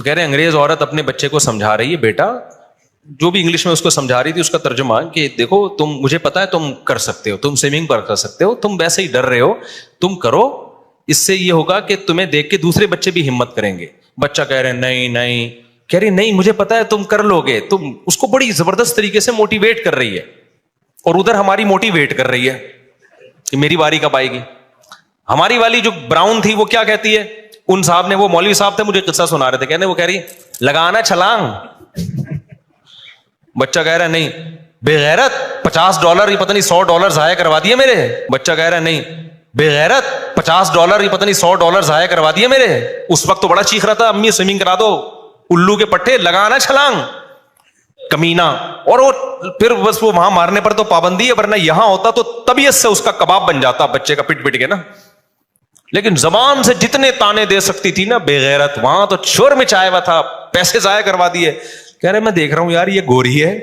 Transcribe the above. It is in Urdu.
تو کہہ رہے ہیں انگریز عورت اپنے بچے کو سمجھا رہی ہے، بیٹا جو بھی انگلش میں اس کو سمجھا رہی تھی اس کا ترجمہ کہ دیکھو تم، مجھے پتا ہے تم کر سکتے ہو، تم سوئمنگ پر کر سکتے ہو، تم ویسے ہی ڈر رہے ہو، تم کرو، اس سے یہ ہوگا کہ تمہیں دیکھ کے دوسرے بچے بھی ہمت کریں گے. بچہ کہہ رہے ہیں نہیں نہیں، کہہ رہی نہیں مجھے پتا ہے تم کر لو گے. تم اس کو بڑی زبردست طریقے سے موٹیویٹ کر رہی ہے، اور ادھر ہماری موٹیویٹ کر رہی ہے کہ میری باری کب آئے گی. ہماری والی جو براؤن تھی وہ کیا کہتی ہے، ان صاحب نے، وہ مولوی صاحب تھے مجھے قصہ سنا رہے تھے، کہنے وہ کہہ رہی لگانا چھلانگ. بچہ کہہ رہا ہے نہیں بے غیرت $50 یہ پتہ نہیں $100 ضائع کروا دیے میرے. بچہ کہہ رہا ہے نہیں بے غیرت $50 یہ پتہ نہیں $100 ضائع کروا دیے میرے. اس وقت تو بڑا چیخ رہا تھا امی سوئمنگ کرا دو، الو کے پٹھے لگانا چھلانگ کمینہ. اور وہ پھر بس وہ وہاں مارنے پر تو پابندی ہے، ورنہ یہاں ہوتا تو طبیعت سے اس کا کباب بن جاتا بچے کا پٹ پٹ کے نا. لیکن زبان سے جتنے تانے دے سکتی تھی نا بے غیرت، وہاں تو شور مچایا ہوا تھا، پیسے ضائع کروا دیے. کہہ رہے میں دیکھ رہا ہوں یار یہ گوری ہے